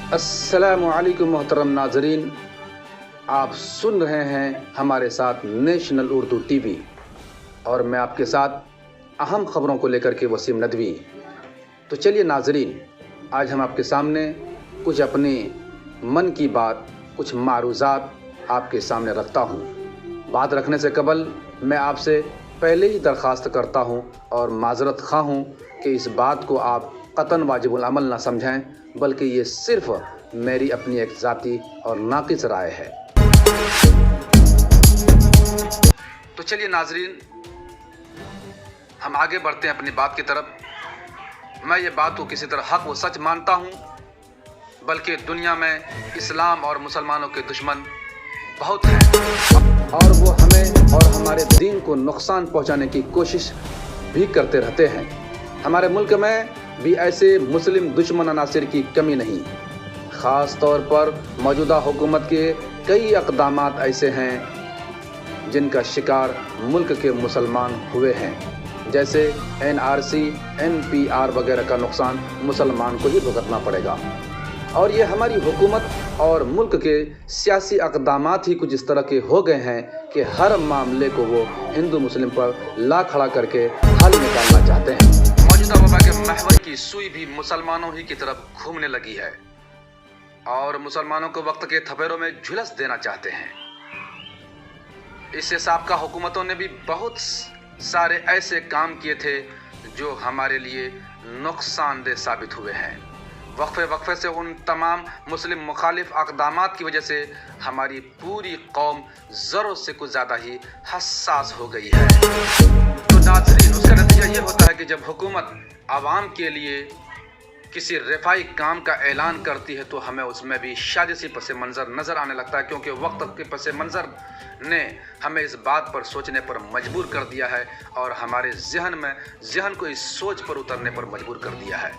अस्सलामु अलैकुम मोहतरम नाजरीन, आप सुन रहे हैं हमारे साथ नेशनल उर्दू टीवी और मैं आपके साथ अहम ख़बरों को लेकर के वसीम नदवी। तो चलिए नाजरीन, आज हम आपके सामने कुछ अपने मन की बात, कुछ मारूज़ात आपके सामने रखता हूँ। बात रखने से कबल मैं आपसे पहले ही दरख्वास्त करता हूँ और माजरत ख़्वाह हूँ कि इस बात को आप क़तन वाजिबुल अमल ना समझें, बल्कि ये सिर्फ़ मेरी अपनी एक ज़ाती और नाक़िस राय है। तो चलिए नाजरीन, हम आगे बढ़ते हैं अपनी बात की तरफ। मैं ये बात को किसी तरह हक़ व सच मानता हूँ, बल्कि दुनिया में इस्लाम और मुसलमानों के दुश्मन बहुत हैं और वो हमें और हमारे दीन को नुकसान पहुँचाने की कोशिश भी करते रहते हैं। हमारे मुल्क में भी ऐसे मुस्लिम दुश्मन अनासिर की कमी नहीं। ख़ास तौर पर मौजूदा हुकूमत के कई इक़दामात ऐसे हैं जिनका शिकार मुल्क के मुसलमान हुए हैं, जैसे NRC, NPR वगैरह का नुकसान मुसलमान को ही भुगतना पड़ेगा। और ये हमारी हुकूमत और मुल्क के सियासी इक़दामात ही कुछ इस तरह के हो गए हैं कि हर मामले को वो हिंदू मुस्लिम पर ला खड़ा करके हल निकालना चाहते हैं। मौजूदा वबा के महवर की सुई भी मुसलमानों ही की तरफ घूमने लगी है और मुसलमानों को वक्त के थपेड़ों में झुलस देना चाहते हैं। इससे साबका हुकूमतों ने भी बहुत सारे ऐसे काम किए थे जो हमारे लिए नुकसानदेह साबित हुए हैं। वक्फे से उन तमाम मुस्लिम मुखालिफ इक़दामात की वजह से हमारी पूरी कौम ज़रूरत से कुछ ज़्यादा ही हसास हो गई है। तो नाज़रीन, उसका नतीजा ये होता है कि जब हुकूमत आवाम के लिए किसी रफ़ाई काम का ऐलान करती है तो हमें उसमें भी साजिशी पस मंज़र नज़र आने लगता है, क्योंकि वक्त के पस मंज़र ने हमें इस बात पर सोचने पर मजबूर कर दिया है और हमारे जहन को इस सोच पर उतरने पर मजबूर कर दिया है।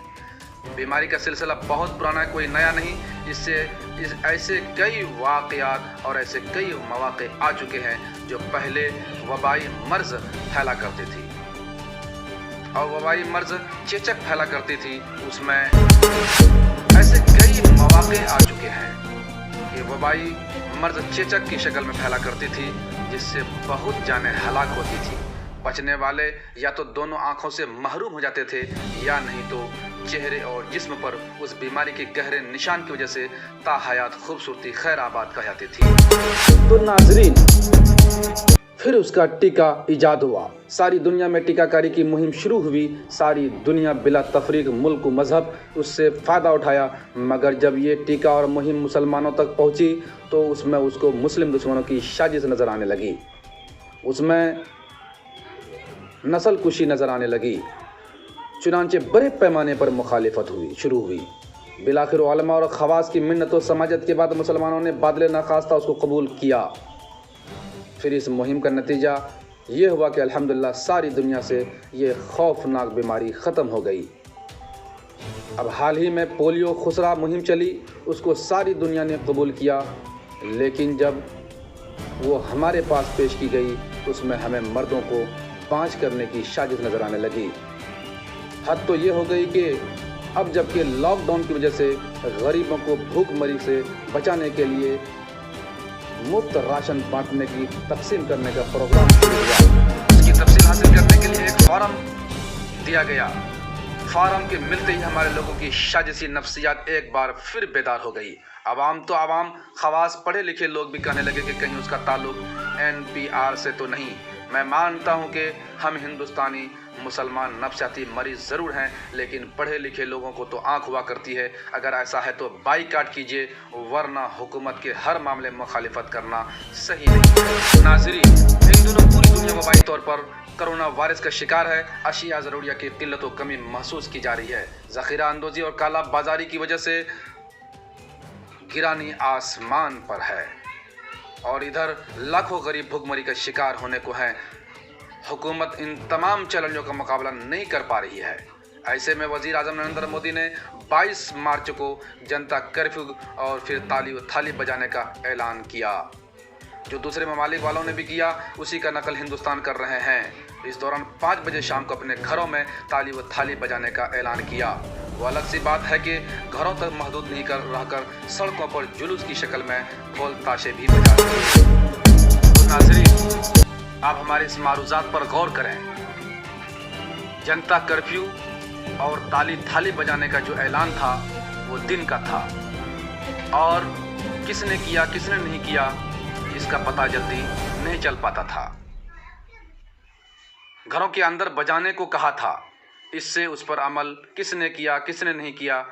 बीमारी का सिलसिला बहुत पुराना है, कोई नया नहीं। ऐसे कई वाक़यात और ऐसे कई मौक़े आ चुके हैं जो पहले वबाई मर्ज़ फैला करती थी और वबाई मर्ज़ चेचक फैला करती थी। उसमें ऐसे कई मौक़े आ चुके हैं कि वबाई मर्ज़ चेचक की शक्ल में फैला करती थी, जिससे बहुत जानें हलाक होती थी। बचने वाले या तो दोनों आँखों से महरूम हो जाते थे या नहीं तो चेहरे और जिस्म पर उस बीमारी के गहरे निशान की वजह से ताहयात खूबसूरती खैर आबाद कह जाती थी। तो नाजरीन, फिर उसका टीका ईजाद हुआ। सारी दुनिया में टीकाकारी की मुहिम शुरू हुई। सारी दुनिया बिला तफरीक, मुल्क व मज़हब उससे फ़ायदा उठाया। मगर जब ये टीका और मुहिम मुसलमानों तक पहुँची तो उसमें उसको मुस्लिम दुश्मनों की साजिश नज़र आने लगी, उसमें नस्ल कुशी नज़र आने लगी। चुनांचे बड़े पैमाने पर मुखालिफत शुरू हुई। बिलाखिर उलमा और खवास की मिन्नत और समाजत के बाद मुसलमानों ने बादल नाखास्ता उसको कबूल किया। फिर इस मुहिम का नतीजा ये हुआ कि अल्हम्दुलिल्लाह सारी दुनिया से ये खौफनाक बीमारी ख़त्म हो गई। अब हाल ही में पोलियो खुसरा मुहिम चली, उसको सारी दुनिया ने कबूल किया, लेकिन जब वो हमारे पास पेश की गई तो उसमें हमें मर्दों को बाँझ करने की साजिश नज़र आने लगी। हद तो ये हो गई कि अब जबकि लॉकडाउन की वजह से गरीबों को भूखमरी से बचाने के लिए मुफ्त राशन बांटने की तकसीम करने का प्रोग्राम शुरू हुआ। इसकी तफसील हासिल करने के लिए एक फॉर्म दिया गया। फॉर्म के मिलते ही हमारे लोगों की साजिशी नफ्सियात एक बार फिर बेदार हो गई। आवाम तो आवाम, खवास पढ़े लिखे लोग भी कहने लगे कि कहीं उसका ताल्लुक NPR से तो नहीं। मैं मानता हूं कि हम हिंदुस्तानी मुसलमान नफ्सियाती मरीज़ ज़रूर हैं, लेकिन पढ़े लिखे लोगों को तो आँख हुआ करती है। अगर ऐसा है तो बाईकाट कीजिए, वरना हुकूमत के हर मामले में मुखालिफत करना सही नहीं है। नाज़रीन, इन दिनों पूरी दुनिया वबाई तौर पर कोरोना वायरस का शिकार है। अशिया ज़रूरिया की किल्लत व कमी महसूस की जा रही है। ज़ख़ीरा अंदोज़ी और काला बाजारी की वजह से गिरानी आसमान पर है और इधर लाखों गरीब भुखमरी का शिकार होने को हैं। हुकूमत इन तमाम चैलेंजों का मुकाबला नहीं कर पा रही है। ऐसे में वज़ीर आज़म नरेंद्र मोदी ने 22 मार्च को जनता कर्फ्यू और फिर ताली व थाली बजाने का ऐलान किया। जो दूसरे ममालिक वालों ने भी किया, उसी का नकल हिंदुस्तान कर रहे हैं। इस दौरान 5 बजे शाम को अपने घरों में ताली व थाली बजाने का ऐलान किया। वो अलग सी बात है कि घरों तक महदूद नहीं कर रहकर सड़कों पर जुलूस की शक्ल में ढोल ताशे भी बजाते हैं। तो नाज़रीन, आप हमारे इस मारूज़ात पर गौर करें। जनता कर्फ्यू और ताली थाली बजाने का जो ऐलान था वो दिन का था, और किसने किया किसने नहीं किया इसका पता जल्दी नहीं चल पाता था। घरों के अंदर बजाने को कहा था, इससे उस पर अमल किसने किया किसने नहीं किया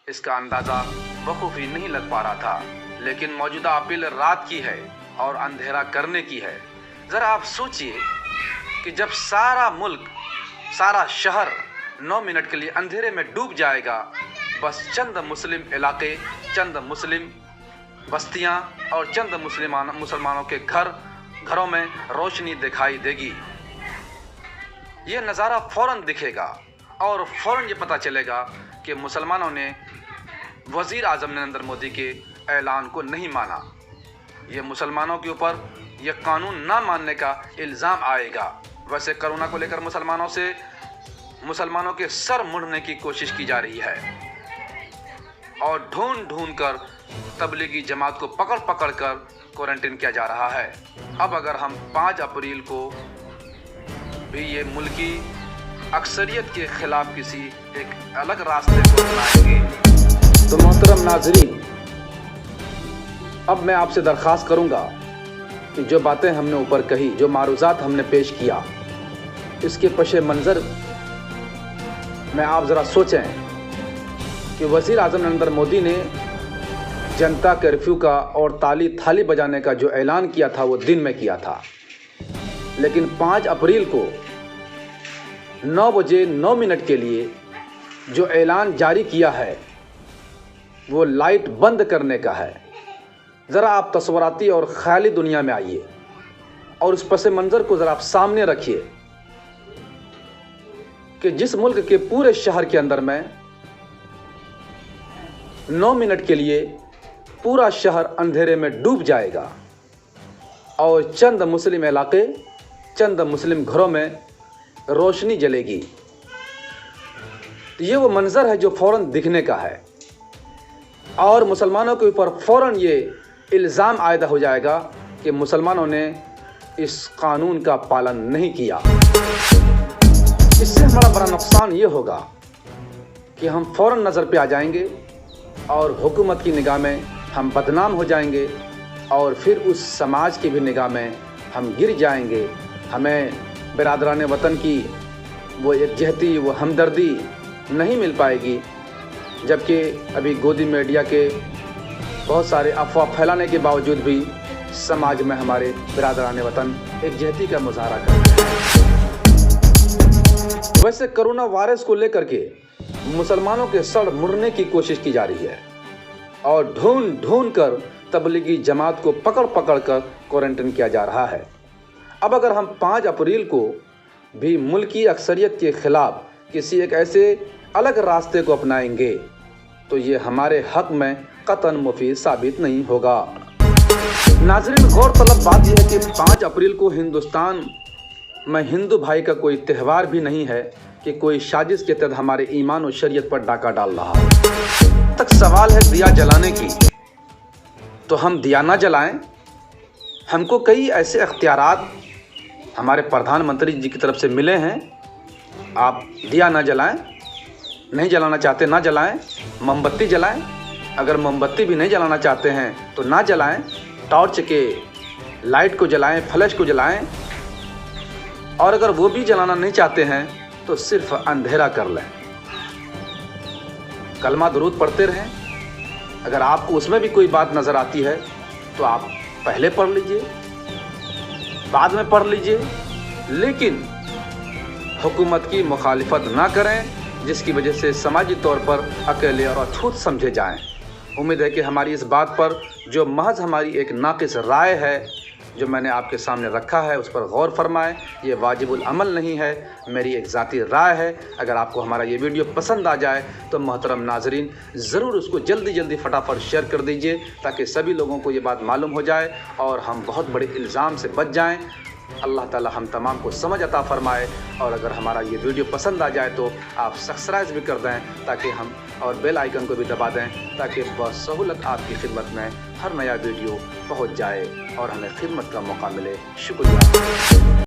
इसका अंदाज़ा बखूबी नहीं लग पा रहा था। लेकिन मौजूदा अपील रात की है और अंधेरा करने की है। ज़रा आप सोचिए कि जब सारा मुल्क, सारा शहर 9 मिनट के लिए अंधेरे में डूब जाएगा, बस चंद मुस्लिम इलाके, चंद मुस्लिम बस्तियां और चंद मुसलमानों के घरों में रोशनी दिखाई देगी। ये नज़ारा फ़ौरन दिखेगा और फ़ौरन ये पता चलेगा कि मुसलमानों ने वज़ीर आज़म नरेंद्र मोदी के ऐलान को नहीं माना। ये मुसलमानों के ऊपर ये कानून ना मानने का इल्ज़ाम आएगा। वैसे कोरोना को लेकर मुसलमानों के सर मुड़ने की कोशिश की जा रही है और ढूंढ कर तबलीगी जमात को पकड़ कर क्वारंटीन किया जा रहा है। अब अगर हम 5 अप्रैल को भी ये मुल्की अक्सरियत के खिलाफ किसी एक अलग रास्ते को अपनाएंगे तो मोहतरम नाज़रीन, अब मैं आपसे दरख्वास्त करूंगा कि जो बातें हमने ऊपर कही, जो मारूज़ात हमने पेश किया, इसके पशे मंज़र में आप ज़रा सोचें कि वज़ीर आज़म नरेंद्र मोदी ने जनता कर्फ्यू का और ताली थाली बजाने का जो ऐलान किया था वो दिन में किया था, लेकिन 5 अप्रैल को 9 बजे 9 मिनट के लिए जो ऐलान जारी किया है वो लाइट बंद करने का है। ज़रा आप तस्वराती और ख़याली दुनिया में आइए और उस पस मंज़र को ज़रा आप सामने रखिए कि जिस मुल्क के पूरे शहर के अंदर में 9 मिनट के लिए पूरा शहर अंधेरे में डूब जाएगा और चंद मुस्लिम इलाके, चंद मुस्लिम घरों में रोशनी जलेगी। तो ये वो मंज़र है जो फ़ौरन दिखने का है और मुसलमानों के ऊपर फ़ौरन ये इल्ज़ाम आयदा हो जाएगा कि मुसलमानों ने इस कानून का पालन नहीं किया। इससे हमारा बड़ा नुकसान ये होगा कि हम फ़ौरन नज़र पे आ जाएंगे और हुकूमत की निगाह में हम बदनाम हो जाएंगे और फिर उस समाज की भी निगाह में हम गिर जाएंगे। हमें बिरादरान वतन की वो यकजहती, वो हमदर्दी नहीं मिल पाएगी, जबकि अभी गोदी मीडिया के बहुत सारे अफवाह फैलाने के बावजूद भी समाज में हमारे बिरादरान वतन एकजहती का मुजाहरा करते हैं। वैसे कोरोना वायरस को लेकर के मुसलमानों के सर मुड़ने की कोशिश की जा रही है और ढूंढ कर तबलीगी जमात को पकड़ कर क्वारंटीन किया जा रहा है। अब अगर हम 5 अप्रैल को भी मुल्की अक्सरियत के ख़िलाफ़ किसी एक ऐसे अलग रास्ते को अपनाएंगे तो ये हमारे हक़ में कतन मुफीद साबित नहीं होगा। नाज़रीन, गौरतलब बात यह है कि 5 अप्रैल को हिंदुस्तान में हिंदू भाई का कोई त्यौहार भी नहीं है कि कोई साजिश के तहत हमारे ईमान और शरीयत पर डाका डाल रहा है। तक सवाल है दिया जलाने की, तो हम दिया ना जलाएं। हमको कई ऐसे इख्तियारात हमारे प्रधानमंत्री जी की तरफ से मिले हैं। आप दिया ना जलाएं, नहीं जलाना चाहते ना जलाएं, मोमबत्ती जलाएं। अगर मोमबत्ती भी नहीं जलाना चाहते हैं तो ना जलाएं, टॉर्च के लाइट को जलाएं, फ्लैश को जलाएं। और अगर वो भी जलाना नहीं चाहते हैं तो सिर्फ अंधेरा कर लें, कलमा दुरूद पढ़ते रहें। अगर आपको उसमें भी कोई बात नज़र आती है तो आप पहले पढ़ लीजिए, बाद में पढ़ लीजिए, लेकिन हुकूमत की मुखालिफत ना करें जिसकी वजह से समाजी तौर पर अकेले और अछूत समझे जाएं। उम्मीद है कि हमारी इस बात पर जो महज हमारी एक नाक़िस राय है जो मैंने आपके सामने रखा है उस पर गौर फरमाएं। ये वाजिबुल अमल नहीं है, मेरी एक ज़ाती राय है। अगर आपको हमारा ये वीडियो पसंद आ जाए तो मोहतरम नाजरीन ज़रूर उसको जल्दी फटाफट शेयर कर दीजिए ताकि सभी लोगों को ये बात मालूम हो जाए और हम बहुत बड़े इल्ज़ाम से बच जाएं اللہ تعالی ہم تمام کو سمجھ عطا فرمائے، اور اگر ہمارا یہ ویڈیو پسند آ جائے تو آپ سبسکرائب بھی کر دیں تاکہ ہم، اور بیل آئیکن کو بھی دبا دیں تاکہ بسہولت آپ کی خدمت میں ہر نیا ویڈیو پہنچ جائے اور ہمیں خدمت کا موقع ملے۔ شکریہ۔